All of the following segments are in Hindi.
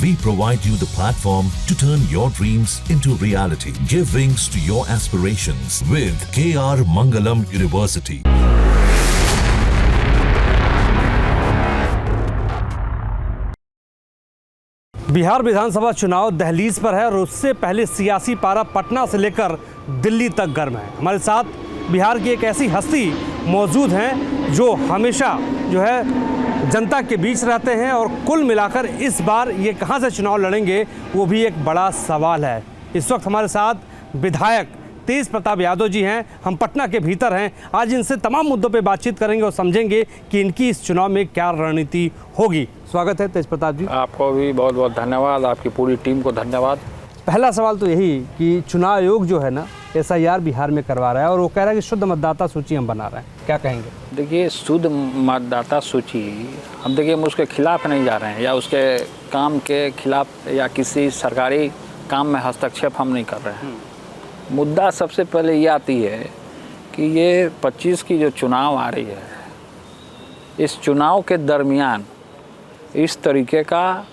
We provide you the platform to turn your dreams into reality. Give wings to your aspirations with KR Mangalam University. Bihar विधानसभा चुनाव दहलीज पर है और उससे पहले सियासी पारा पटना से लेकर दिल्ली तक गर्म है। हमारे साथ बिहार की एक ऐसी हस्ती मौजूद हैं जो हमेशा जो है जनता के बीच रहते हैं और कुल मिलाकर इस बार ये कहां से चुनाव लड़ेंगे वो भी एक बड़ा सवाल है। इस वक्त हमारे साथ विधायक तेज प्रताप यादव जी हैं। हम पटना के भीतर हैं। आज इनसे तमाम मुद्दों पे बातचीत करेंगे और समझेंगे कि इनकी इस चुनाव में क्या रणनीति होगी। स्वागत है तेज प्रताप जी। आपको भी बहुत बहुत धन्यवाद, आपकी पूरी टीम को धन्यवाद। पहला सवाल तो यही कि चुनाव आयोग जो है ना SIR बिहार में करवा रहा है और वो कह रहा है कि शुद्ध मतदाता सूची हम बना रहे हैं, क्या कहेंगे? देखिए, शुद्ध मतदाता सूची हम हम उसके खिलाफ नहीं जा रहे हैं या उसके काम के खिलाफ या किसी सरकारी काम में हस्तक्षेप हम नहीं कर रहे हैं। मुद्दा सबसे पहले ये आती है कि ये 25 की जो चुनाव आ रही है, इस चुनाव के दरमियान इस तरीके का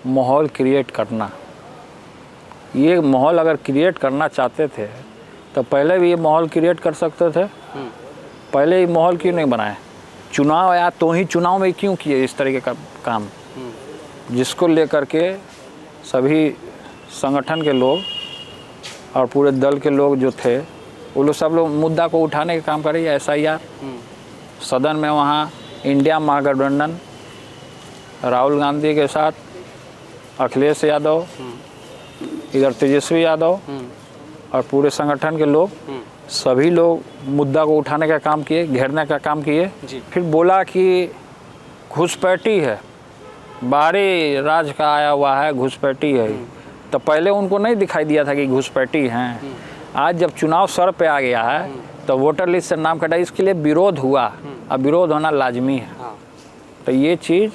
माहौल क्रिएट करना, ये माहौल अगर क्रिएट करना चाहते थे तो पहले भी ये माहौल क्रिएट कर सकते थे। पहले ये माहौल क्यों नहीं बनाए? चुनाव आया तो ही चुनाव में क्यों किए इस तरीके का काम, जिसको लेकर के सभी संगठन के लोग और पूरे दल के लोग जो थे वो लोग सब लोग मुद्दा को उठाने का काम कर रही है। SIR सदन में वहाँ इंडिया महागठबंधन राहुल गांधी के साथ अखिलेश यादव, इधर तेजस्वी यादव और पूरे संगठन के लोग सभी लोग मुद्दा को उठाने का काम किए, घेरने का काम किए। फिर बोला कि घुसपैठी है, बाहरी राज का आया हुआ है, घुसपैठी है। तो पहले उनको नहीं दिखाई दिया था कि घुसपैठी हैं। आज जब चुनाव सर पे आ गया है तो वोटर लिस्ट से नाम कटा, इसके लिए विरोध हुआ। अब विरोध होना लाजमी है। तो ये चीज़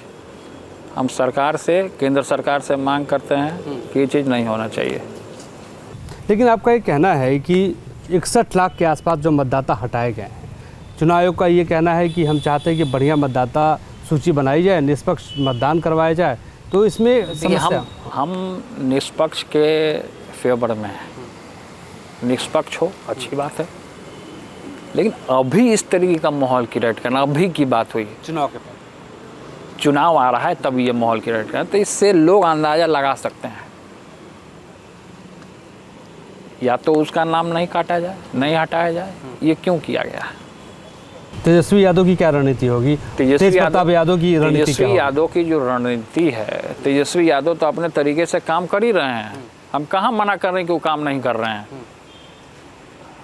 हम सरकार से, केंद्र सरकार से मांग करते हैं कि ये चीज़ नहीं होना चाहिए। लेकिन आपका ये कहना है कि 61 लाख के आसपास जो मतदाता हटाए गए हैं, चुनाव आयोग का ये कहना है कि हम चाहते हैं कि बढ़िया मतदाता सूची बनाई जाए, निष्पक्ष मतदान करवाया जाए, तो इसमें समस्या? हम निष्पक्ष के फेवर में हैं। निष्पक्ष हो अच्छी बात है, लेकिन अभी इस तरीके का माहौल क्रिएट करना, अभी की बात हुई, चुनाव के बाद चुनाव आ रहा है तब ये माहौल क्रिएट करना, तो इससे लोग अंदाज़ा लगा सकते हैं। या तो उसका नाम नहीं काटा जाए, नहीं हटाया जाए, ये क्यों किया गया है? तेजस्वी यादव की क्या रणनीति होगी? तेज प्रताप यादव की रणनीति? तेजस्वी यादव की जो रणनीति है, तेजस्वी यादव तो अपने तरीके से काम कर ही रहे हैं। हम कहाँ मना कर रहे हैं कि वो काम नहीं कर रहे हैं।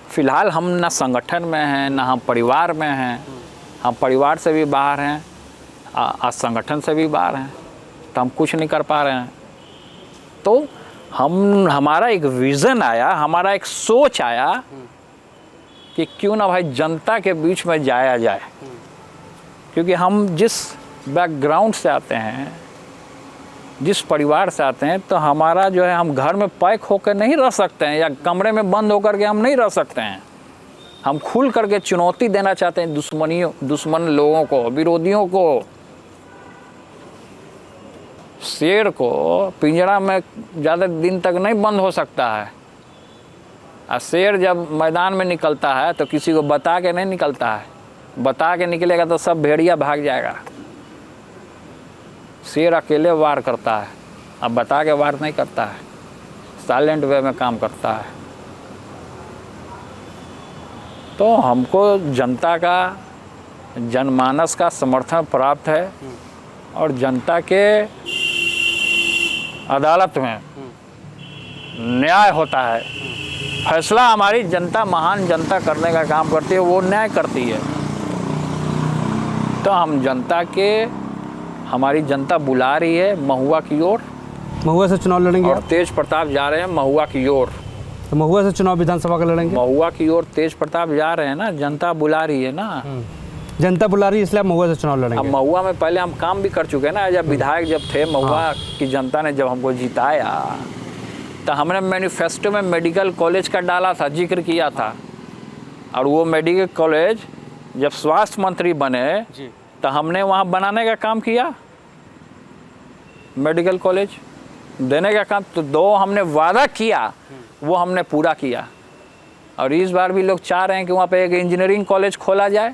फिलहाल हम ना संगठन में हैं, ना हम परिवार में हैं। हम परिवार से भी बाहर हैं, आज संगठन से भी बाहर हैं, तो हम कुछ नहीं कर पा रहे हैं। तो हमारा एक विज़न आया, हमारा एक सोच आया कि क्यों ना भाई जनता के बीच में जाया जाए। क्योंकि हम जिस बैकग्राउंड से आते हैं, जिस परिवार से आते हैं, तो हमारा जो है, हम घर में पैक होकर नहीं रह सकते हैं या कमरे में बंद होकर के हम नहीं रह सकते हैं। हम खुल करके चुनौती देना चाहते हैं दुश्मन लोगों को, विरोधियों को। शेर को पिंजरा में ज़्यादा दिन तक नहीं बंद हो सकता है। और शेर जब मैदान में निकलता है तो किसी को बता के नहीं निकलता है। बता के निकलेगा तो सब भेड़िया भाग जाएगा। शेर अकेले वार करता है, अब बता के वार नहीं करता है, साइलेंट वे में काम करता है। तो हमको जनता का, जनमानस का समर्थन प्राप्त है और जनता के अदालत में न्याय होता है। फैसला हमारी जनता, महान जनता करने का काम करती है, वो न्याय करती है। तो हम जनता के, हमारी जनता बुला रही है महुआ की ओर। महुआ से चुनाव लड़ेंगे और तेज प्रताप जा रहे हैं महुआ की ओर। तो महुआ से चुनाव विधानसभा का लड़ेंगे? महुआ की ओर तेज प्रताप जा रहे हैं ना, जनता बुला रही है ना। जनता बुला रही है, इसलिए महुआ से चुनाव लड़ेंगे। अब महुआ में पहले हम काम भी कर चुके हैं ना। जब विधायक जब थे, महुआ की जनता ने जब हमको जिताया तो हमने मैनिफेस्टो में मेडिकल कॉलेज का डाला था, जिक्र किया था। और वो मेडिकल कॉलेज जब स्वास्थ्य मंत्री बने तो हमने वहाँ बनाने का काम किया मेडिकल कॉलेज। देने का काम तो दो हमने वादा किया वो हमने पूरा किया। और इस बार भी लोग चाह रहे हैं कि वहाँ पे एक इंजीनियरिंग कॉलेज खोला जाए,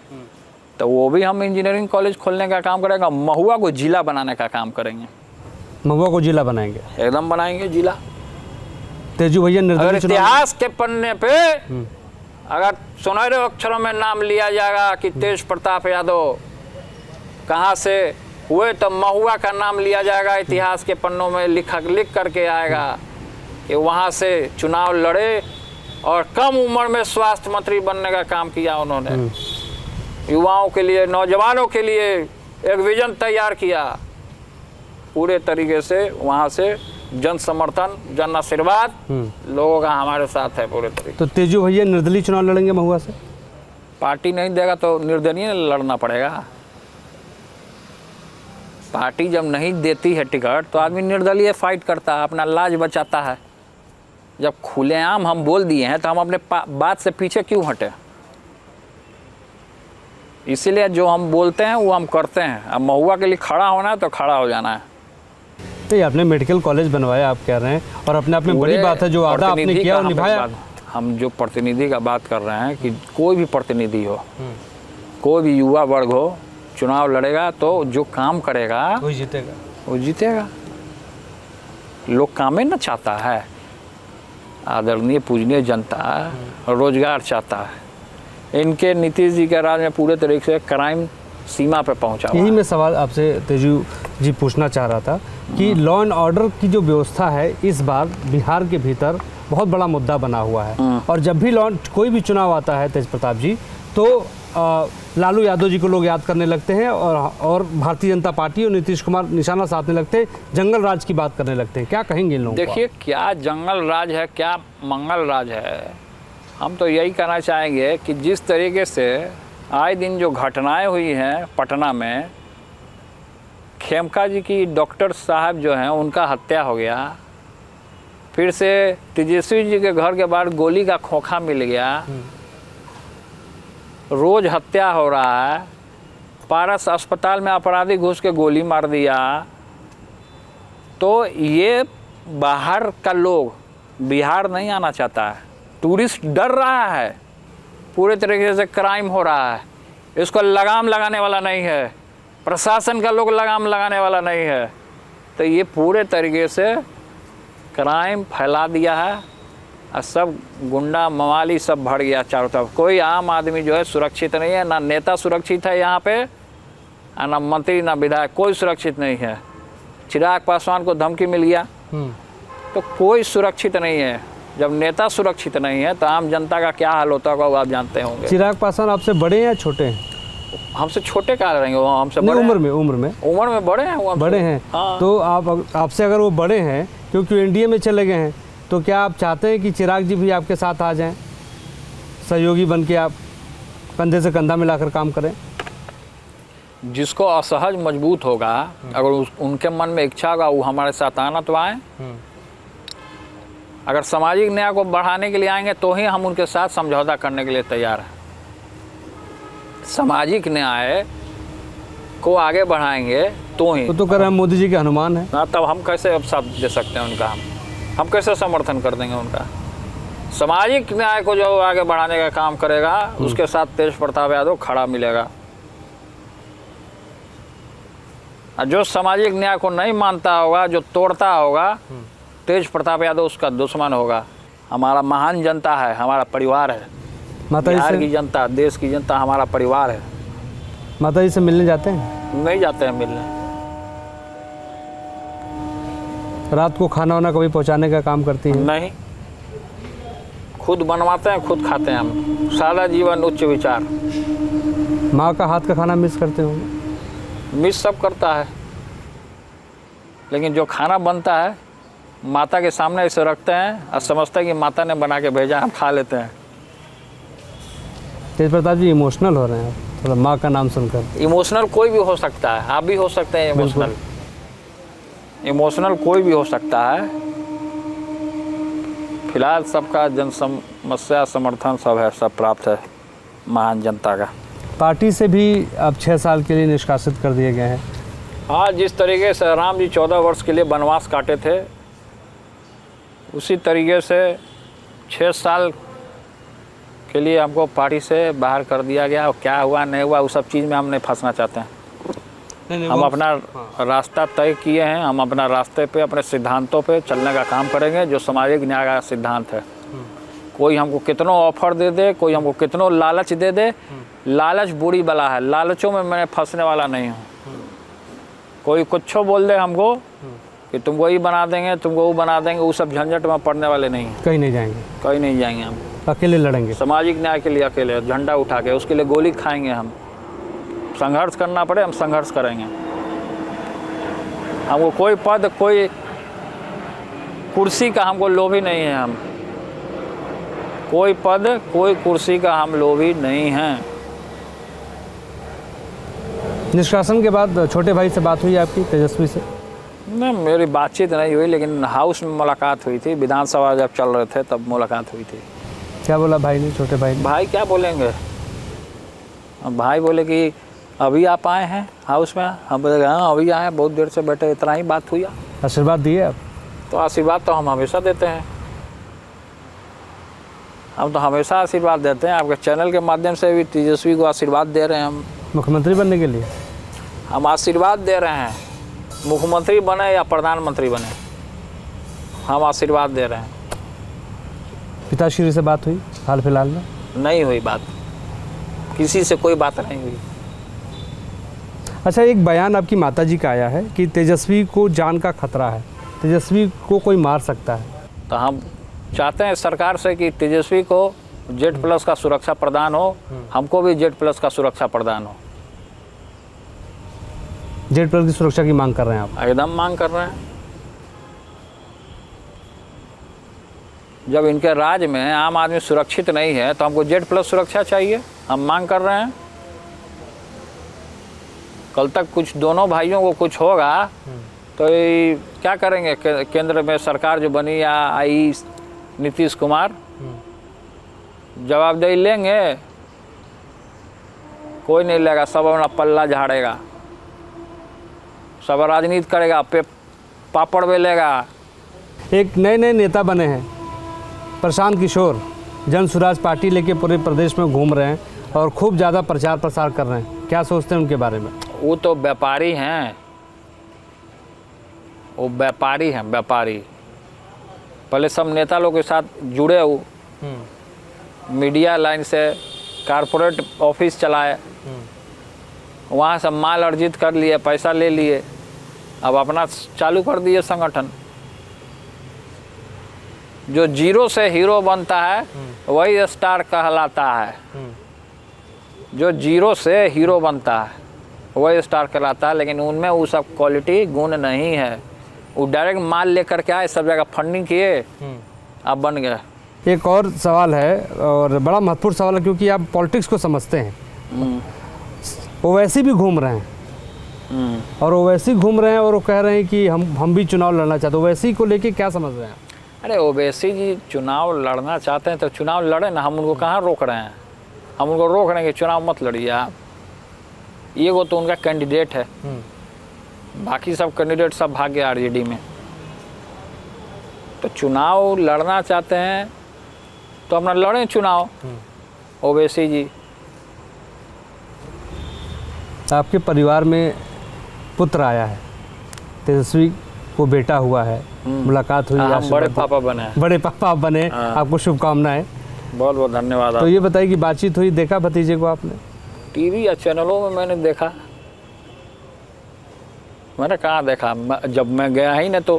तो वो भी हम इंजीनियरिंग कॉलेज खोलने का काम करेंगे। महुआ को जिला बनाने का काम करेंगे। महुआ को जिला बनाएंगे? एकदम बनाएंगे जिला। तेजू भैया अगर इतिहास के पन्ने पे अगर सुनहरे अक्षरों में नाम लिया जाएगा कि तेज प्रताप यादव कहाँ से हुए, तो महुआ का नाम लिया जाएगा इतिहास के पन्नों में, लिख करके आएगा कि वहाँ से चुनाव लड़े और कम उम्र में स्वास्थ्य मंत्री बनने का काम किया उन्होंने। युवाओं के लिए, नौजवानों के लिए एक विजन तैयार किया। पूरे तरीके से वहाँ से जन समर्थन, जन आशीर्वाद लोगों का हमारे साथ है पूरे तरीके। तो तेजू भैया निर्दलीय चुनाव लड़ेंगे महुआ से? पार्टी नहीं देगा तो निर्दलीय लड़ना पड़ेगा। पार्टी जब नहीं देती है टिकट तो आदमी निर्दलीय फाइट करता है, अपना लाज बचाता है। जब खुलेआम हम बोल दिए हैं तो हम अपने बात से पीछे क्यों हटे? इसीलिए जो हम बोलते हैं वो हम करते हैं। अब महुआ के लिए खड़ा होना है तो खड़ा हो जाना है। तो ये आपने मेडिकल कॉलेज बनवाया आप कह रहे हैं, और अपने आप में बड़ी बात है, जो वादा आपने किया और निभाया। हम जो प्रतिनिधि का बात कर रहे हैं कि कोई भी प्रतिनिधि हो, कोई भी युवा वर्ग हो, चुनाव लड़ेगा तो जो काम करेगा वही जीतेगा, वो जीतेगा। लोग कामें न चाहता है, आदरणीय पूजनीय जनता रोजगार चाहता है। इनके नीतीश जी के राज में पूरे तरीके से क्राइम सीमा पे पहुंचा। यही मैं सवाल आपसे तेजू जी पूछना चाह रहा था कि लॉ एंड ऑर्डर की जो व्यवस्था है इस बार बिहार के भीतर बहुत बड़ा मुद्दा बना हुआ है। और जब भी कोई भी चुनाव आता है तेज प्रताप जी, तो लालू यादव जी को लोग याद करने लगते हैं और भारतीय जनता पार्टी और नीतीश कुमार निशाना साधने लगते हैं, जंगल राज की बात करने लगते हैं। क्या कहेंगे इन लोगों को? देखिए, क्या जंगल राज है, क्या मंगल राज है। हम तो यही कहना चाहेंगे कि जिस तरीके से आए दिन जो घटनाएं हुई हैं पटना में, खेमका जी की डॉक्टर साहब जो हैं उनका हत्या हो गया, फिर से तेजस्वी जी के घर के बाहर गोली का खोखा मिल गया, रोज हत्या हो रहा है, पारस अस्पताल में अपराधी घुस के गोली मार दिया। तो ये बाहर का लोग बिहार नहीं आना चाहता है, टूरिस्ट डर रहा है, पूरे तरीके से क्राइम हो रहा है, इसको लगाम लगाने वाला नहीं है, प्रशासन का लोग लगाम लगाने वाला नहीं है। तो ये पूरे तरीके से क्राइम फैला दिया है और सब गुंडा मवाली सब भर गया चारों तरफ। कोई आम आदमी जो है सुरक्षित नहीं है, ना नेता सुरक्षित है यहाँ पे, ना मंत्री ना विधायक, कोई सुरक्षित नहीं है। चिराग पासवान को धमकी मिल गया तो कोई सुरक्षित नहीं है। जब नेता सुरक्षित नहीं है तो आम जनता का क्या हाल होता होगा वो आप जानते होंगे। चिराग पासवान आपसे बड़े हैं या छोटे हैं? हमसे छोटे कहाँ रहेंगे वो, हमसे बड़े उम्र में बड़े हैं वो, बड़े हैं। हाँ। तो आपसे अगर वो बड़े हैं, क्योंकि एनडीए में चले गए हैं, तो क्या आप चाहते हैं कि चिराग जी भी आपके साथ आ जाएं, सहयोगी बन के आप कंधे से कंधा मिलाकर काम करें? जिसको असहज मजबूत होगा, अगर उनके मन में इच्छा होगा वो हमारे साथ आना तो आए। अगर सामाजिक न्याय को बढ़ाने के लिए आएंगे तो ही हम उनके साथ समझौता करने के लिए तैयार हैं। सामाजिक न्याय को आगे बढ़ाएंगे तो ही। तो कर रहे हैं मोदी जी के हनुमान है ना, तब हम कैसे अब साथ दे सकते हैं उनका? हम कैसे समर्थन कर देंगे उनका? सामाजिक न्याय को जो आगे बढ़ाने का काम करेगा उसके साथ तेज प्रताप यादव खड़ा मिलेगा। और जो सामाजिक न्याय को नहीं मानता होगा, जो तोड़ता होगा, तेज प्रताप यादव उसका दुश्मन होगा। हमारा महान जनता है, हमारा परिवार है, बिहार की जनता, देश की जनता हमारा परिवार है। माता जी से मिलने जाते हैं? नहीं जाते हैं मिलने। रात को खाना वाना कभी पहुंचाने का काम करती हैं? नहीं, खुद बनवाते हैं, खुद खाते हैं हम। सादा जीवन, उच्च विचार। माँ का हाथ का खाना मिस करते होंगे? मिस सब करता है, लेकिन जो खाना बनता है माता के सामने इसे रखते हैं और समझते हैं कि माता ने बना के भेजा, हम खा लेते हैं। तेज प्रताप जी इमोशनल हो रहे हैं थोड़ा माँ का नाम सुनकर। इमोशनल कोई भी हो सकता है, आप भी हो सकते हैं इमोशनल। इमोशनल कोई भी हो सकता है। फिलहाल सबका जन समस्या समर्थन सब है, सब प्राप्त है महान जनता का। पार्टी से भी अब 6 साल के लिए निष्कासित कर दिए गए हैं। हाँ, जिस तरीके से राम जी 14 वर्ष के लिए वनवास काटे थे, उसी तरीके से 6 साल के लिए हमको पार्टी से बाहर कर दिया गया, और क्या हुआ नहीं हुआ उस सब चीज़ में हम नहीं फंसना चाहते हैं। हम अपना रास्ता तय किए हैं, हम अपना रास्ते पे अपने सिद्धांतों पे चलने का काम करेंगे, जो सामाजिक न्याय का सिद्धांत है। कोई हमको कितनों ऑफर दे दे, कोई हमको कितनों लालच दे दे, लालच बुरी बला है, लालचों में मैं फंसने वाला नहीं हूँ। कोई कुछ बोल दे हमको कि तुमको ये बना देंगे, तुमको वो बना देंगे, वो सब झंझट में पड़ने वाले नहीं हैं। कहीं नहीं जाएंगे, कहीं नहीं जाएंगे, हम अकेले लड़ेंगे सामाजिक न्याय के लिए, अकेले झंडा उठा के। उसके लिए गोली खाएंगे हम, संघर्ष करना पड़े हम संघर्ष करेंगे। हमको कोई पद, कोई कुर्सी का हमको लोभी नहीं है। हम कोई पद, कोई कुर्सी का हम लोभी नहीं हैं। निष्कासन के बाद छोटे भाई से बात हुई आपकी, तेजस्वी से? नहीं, मेरी बातचीत नहीं हुई, लेकिन हाउस में मुलाकात हुई थी। विधानसभा जब चल रहे थे तब मुलाकात हुई थी। क्या बोला भाई ने, छोटे भाई ने? भाई क्या बोलेंगे, अब भाई बोले कि अभी आप आए हैं हाउस में। हम बोले हाँ अभी आए हैं, बहुत देर से बैठे, इतना ही बात हुई। आशीर्वाद दिए आप? तो आशीर्वाद तो हम हमेशा देते हैं, हम तो हमेशा आशीर्वाद देते हैं। आपके चैनल के माध्यम से भी तेजस्वी को आशीर्वाद दे रहे हैं हम। मुख्यमंत्री बनने के लिए हम आशीर्वाद दे रहे हैं, मुख्यमंत्री बने या प्रधानमंत्री बने, हम आशीर्वाद दे रहे हैं। पिताश्री से बात हुई हाल फिलहाल में? नहीं हुई बात, किसी से कोई बात नहीं हुई। अच्छा, एक बयान आपकी माताजी का आया है कि तेजस्वी को जान का खतरा है, तेजस्वी को कोई मार सकता है। तो हम चाहते हैं सरकार से कि तेजस्वी को Z+ का सुरक्षा प्रदान हो, हमको भी Z+ का सुरक्षा प्रदान हो। Z+ की सुरक्षा की मांग कर रहे हैं आप? एकदम मांग कर रहे हैं। जब इनके राज में आम आदमी सुरक्षित नहीं है तो हमको Z+ सुरक्षा चाहिए, हम मांग कर रहे हैं। कल तक कुछ दोनों भाइयों को कुछ होगा तो ये क्या करेंगे? केंद्र में सरकार जो बनी या आई नीतीश कुमार, जवाबदेही लेंगे? कोई नहीं लेगा, सब अपना पल्ला झाड़ेगा, सब राजनीति करेगा, पापड़ बेलेगा। एक नए नेता बने हैं प्रशांत किशोर, जन स्वराज पार्टी लेके पूरे प्रदेश में घूम रहे हैं और खूब ज़्यादा प्रचार प्रसार कर रहे हैं, क्या सोचते हैं उनके बारे में? वो तो व्यापारी हैं, वो व्यापारी हैं, व्यापारी। पहले सब नेता लोग के साथ जुड़े हो, मीडिया लाइन से कारपोरेट ऑफिस चलाए, वहाँ से माल अर्जित कर लिए, पैसा ले लिए, अब अपना चालू कर दिए संगठन। जो जीरो से हीरो बनता है वही स्टार कहलाता है। जो जीरो से हीरो बनता है वही स्टार कहलाता है, लेकिन उनमें वो सब क्वालिटी गुण नहीं है। वो डायरेक्ट माल लेकर के आए, सब जगह फंडिंग किए, अब बन गए। एक और सवाल है, और बड़ा महत्वपूर्ण सवाल है, क्योंकि आप पॉलिटिक्स को समझते हैं। ओवैसी भी घूम रहे हैं, और ओवैसी घूम रहे हैं और वो कह रहे हैं कि हम भी चुनाव लड़ना चाहते हैं। ओवैसी को लेके क्या समझ रहे हैं? अरे ओवैसी जी चुनाव लड़ना चाहते हैं तो चुनाव लड़े ना, हम उनको कहाँ रोक रहे हैं? हम उनको रोक रहे हैं कि चुनाव मत लड़िए आप। ये वो तो उनका कैंडिडेट है, बाकी सब कैंडिडेट सब भाग गए आरजेडी में। तो चुनाव लड़ना चाहते हैं तो अपना लड़ें चुनाव। ओवैसी जी, आपके परिवार में पुत्र आया है, तेजस्वी को बेटा हुआ है, मुलाकात हुई, हम बड़े पापा बने, बड़े पापा आप बने, आपको शुभकामनाएं। बहुत बहुत धन्यवाद। तो ये बताइए कि बातचीत हुई, देखा भतीजे को आपने? टीवी या चैनलों में मैंने देखा, मैंने कहाँ देखा? जब मैं गया ही ना तो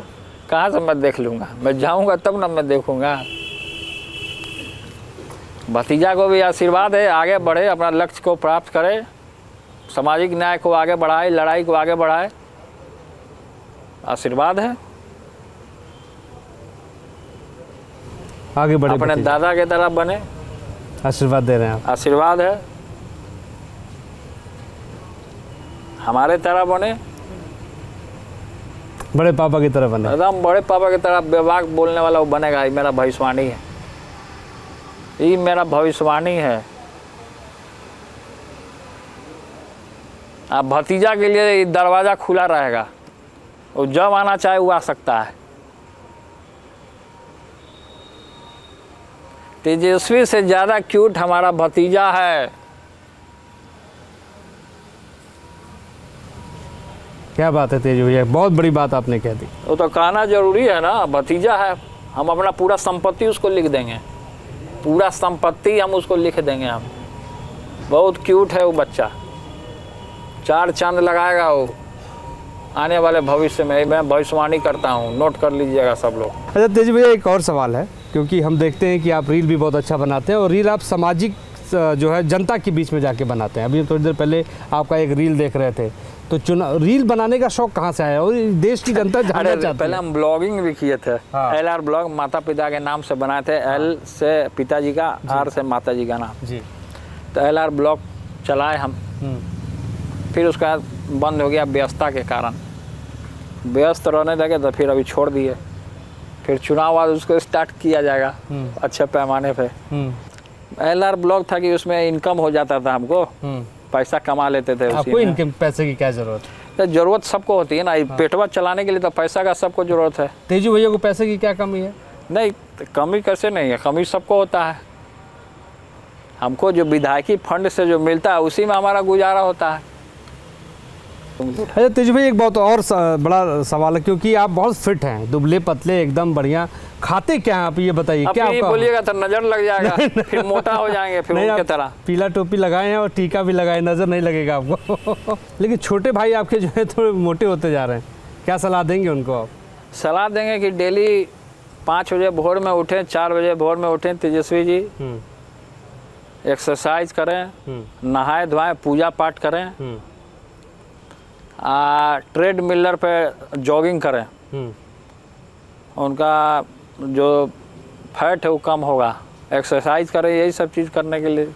कहाँ से मैं देख लूँगा? मैं जाऊँगा तब ना मैं देखूँगा। भतीजा को भी आशीर्वाद है, आगे बढ़े, अपना लक्ष्य को प्राप्त करे, सामाजिक न्याय को आगे बढ़ाए, लड़ाई को आगे बढ़ाए, आशीर्वाद है। आगे बढ़े, अपने दादा के तरह बने, आशीर्वाद दे रहे हैं आप? आशीर्वाद है। हमारे तरह बने, बड़े पापा की तरह बने, एकदम बड़े पापा की तरह बेबाक बोलने वाला वो बनेगा। ये मेरा भविष्यवाणी है, ये मेरा भविष्यवाणी है। अब भतीजा के लिए दरवाज़ा खुला रहेगा, वो जब आना चाहे वो आ सकता है। तेजस्वी से ज़्यादा क्यूट हमारा भतीजा है। क्या बात है तेजू भैया, बहुत बड़ी बात आपने कह दी। वो तो कहना जरूरी है ना, भतीजा है। हम अपना पूरा संपत्ति उसको लिख देंगे, पूरा संपत्ति हम उसको लिख देंगे हम। बहुत क्यूट है वो बच्चा, 4 चांद लगाएगा वो आने वाले भविष्य में। मैं भविष्यवाणी करता हूँ, नोट कर लीजिएगा सब लोग। अच्छा तेजू भैया, एक और सवाल है, क्योंकि हम देखते हैं कि आप रील भी बहुत अच्छा बनाते हैं और रील आप सामाजिक जो है जनता के बीच में जाके बनाते हैं। अभी थोड़ी देर पहले आपका एक रील देख रहे थे, तो रील बनाने का शौक कहाँ से आया और देश की जनता जानना चाहती है? पहले हम ब्लॉगिंग भी किए थे। हाँ। LR ब्लॉग माता पिता के नाम से बनाए थे। L से पिताजी का, R से माता जी का नाम जी। तो LR ब्लॉग चलाए हम। फिर उसका बंद हो गया व्यस्तता के कारण, व्यस्त रहने लगे तो फिर अभी छोड़ दिए। फिर चुनाव बाद उसको स्टार्ट किया जाएगा अच्छे पैमाने पे। LR ब्लॉग था कि उसमें इनकम हो जाता था, हमको पैसा कमा लेते थे। आपको इनकम पैसे की क्या जरूरत है? तो जरूरत सबको होती है ना, पेटवा चलाने के लिए तो पैसा का सबको जरूरत है। तेजू भैया को पैसे की क्या कमी है? नहीं, कमी कैसे नहीं है, कमी सबको होता है। हमको जो विधायकी फंड से जो मिलता है उसी में हमारा गुजारा होता है। अच्छा तेजू भाई, एक बहुत और बड़ा सवाल है, क्योंकि आप बहुत फिट हैं, दुबले पतले एकदम बढ़िया। खाते क्या हैं आप, ये बताइए? क्या आपका बोलिएगा तो नजर लग जाएगा फिर मोटा हो जाएंगे फिर उनके तरह। पीला टोपी लगाए हैं और टीका भी लगाए, नजर नहीं लगेगा आपको लेकिन छोटे भाई आपके जो है थोड़े मोटे होते जा रहे हैं, क्या सलाह देंगे उनको आप? सलाह देंगे कि डेली 5 बजे भोर में उठें, 4 बजे भोर में उठें तेजस्वी जी, एक्सरसाइज करें, नहाए धोएं, पूजा पाठ करें, ट्रेड मिलर पे जॉगिंग करें। उनका जो फैट है वो कम होगा। एक्सरसाइज करें, यही सब चीज़ करने के लिए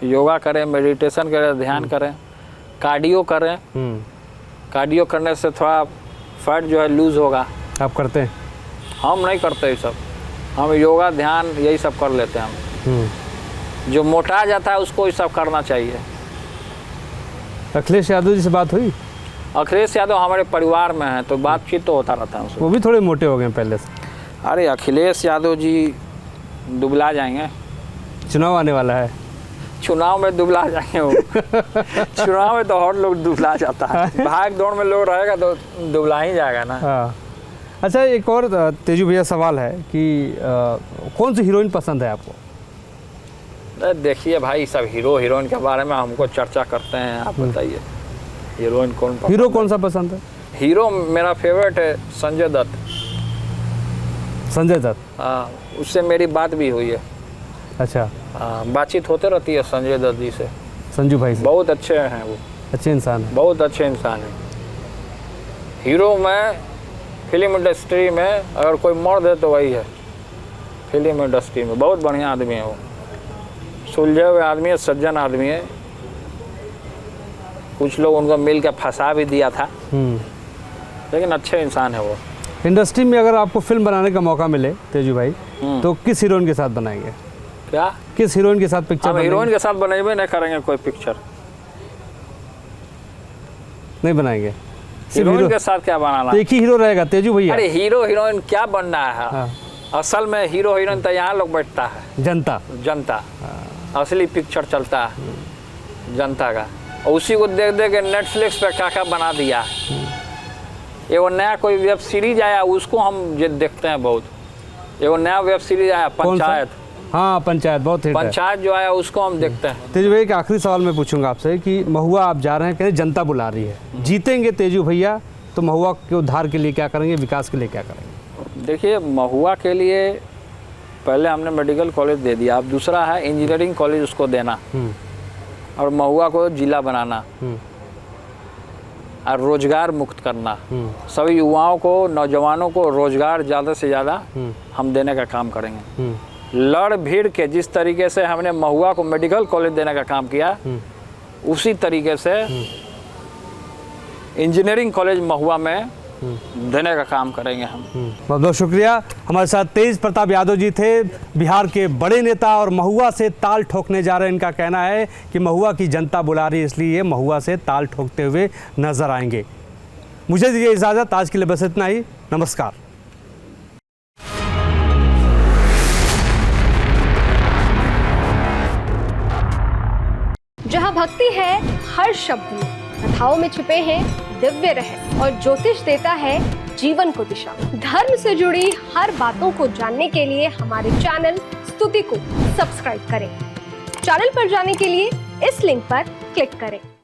योगा करें, मेडिटेशन करें, ध्यान करें, कार्डियो करें। कार्डियो करने से थोड़ा फैट जो है लूज़ होगा। आप करते हैं? हम नहीं करते ये सब, हम योगा ध्यान यही सब कर लेते हैं हम। जो मोटा जाता है उसको ये सब करना चाहिए। अखिलेश यादव जी से बात हुई? अखिलेश यादव हमारे परिवार में हैं तो बातचीत तो होता रहता है उसको। वो भी थोड़े मोटे हो गए पहले से। अरे अखिलेश यादव जी दुबला जाएंगे, चुनाव आने वाला है, चुनाव में दुबला जाएंगे वो चुनाव में तो हर लोग दुबला जाता है, भाग दौड़ में लोग रहेगा तो दुबला ही जाएगा ना। हाँ। अच्छा एक और तेजू भैया सवाल है कि कौन सी हीरोइन पसंद है आपको? देखिए भाई, सब हीरो हीरोइन के बारे में हमको चर्चा करते हैं, आप बताइए हीरोइन कौन पसंद? हीरो कौन सा पसंद है? हीरो मेरा फेवरेट है संजय दत्त। संजय दत्त? हाँ, उससे मेरी बात भी हुई है। अच्छा। हाँ, बातचीत होते रहती है संजय दत्त जी से। संजू भाई से? बहुत अच्छे हैं वो, अच्छे इंसान है, बहुत अच्छे इंसान है। हीरो में फिल्म इंडस्ट्री में अगर कोई मर्द है तो वही है। फिल्म इंडस्ट्री में बहुत बढ़िया आदमी है वो, सुलझे हुए आदमी है, सज्जन आदमी है। कुछ लोग उनको मिल के फंसा भी दिया था, लेकिन अच्छे इंसान है वो। इंडस्ट्री में अगर आपको फिल्म बनाने का मौका मिले तेजू भाई, तो किस हीरोइन के साथ बनाएंगे? क्या? किस हीरोइन के साथ पिक्चर? हम हीरोइन के साथ बनेबे नहीं करेंगे कोई पिक्चर, नहीं बनाएंगे। हीरोइन के साथ क्या बनाना? एक ही हीरो रहेगा तेजू भैया? अरे हीरो हीरोइन क्या बनना है? हाँ। असल में हीरो हीरोइन तो यहाँ लोग बैठता है, जनता। जनता। असली पिक्चर चलता है जनता का, और उसी को देख देख के नेटफ्लिक्स पे क्या बना दिया। ये वो नया कोई वेब सीरीज आया उसको हम देखते हैं बहुत। ये वो नया वेब सीरीज आया पंचायत। हाँ पंचायत बहुत हिट है। पंचायत जो आया उसको हम देखते हैं। तेजू भैया एक आखिरी सवाल मैं पूछूंगा आपसे कि महुआ आप जा रहे हैं, कहते जनता बुला रही है, जीतेंगे तेजू भैया तो महुआ के उद्धार के लिए क्या करेंगे, विकास के लिए क्या करेंगे? देखिए महुआ के लिए पहले हमने मेडिकल कॉलेज दे दिया, अब दूसरा है इंजीनियरिंग कॉलेज उसको देना, और महुआ को जिला बनाना और रोजगार मुक्त करना। सभी युवाओं को, नौजवानों को रोजगार ज़्यादा से ज़्यादा हम देने का काम करेंगे। लड़ भीड़ के जिस तरीके से हमने महुआ को मेडिकल कॉलेज देने का काम किया, उसी तरीके से इंजीनियरिंग कॉलेज महुआ में देने का काम करेंगे हम। बहुत बहुत शुक्रिया। हमारे साथ तेज प्रताप यादव जी थे, बिहार के बड़े नेता और महुआ से ताल ठोकने जा रहे हैं। इनका कहना है कि महुआ की जनता बुला रही है, इसलिए महुआ से ताल ठोकते हुए नजर आएंगे। मुझे दीजिए इजाज़त, आज के लिए बस इतना ही। नमस्कार। जहाँ भक्ति है हर शब्द में, कथाओं में छुपे हैं दिव्य रहस्य और ज्योतिष देता है जीवन को दिशा। धर्म से जुड़ी हर बातों को जानने के लिए हमारे चैनल स्तुति को सब्सक्राइब करें। चैनल पर जाने के लिए इस लिंक पर क्लिक करें।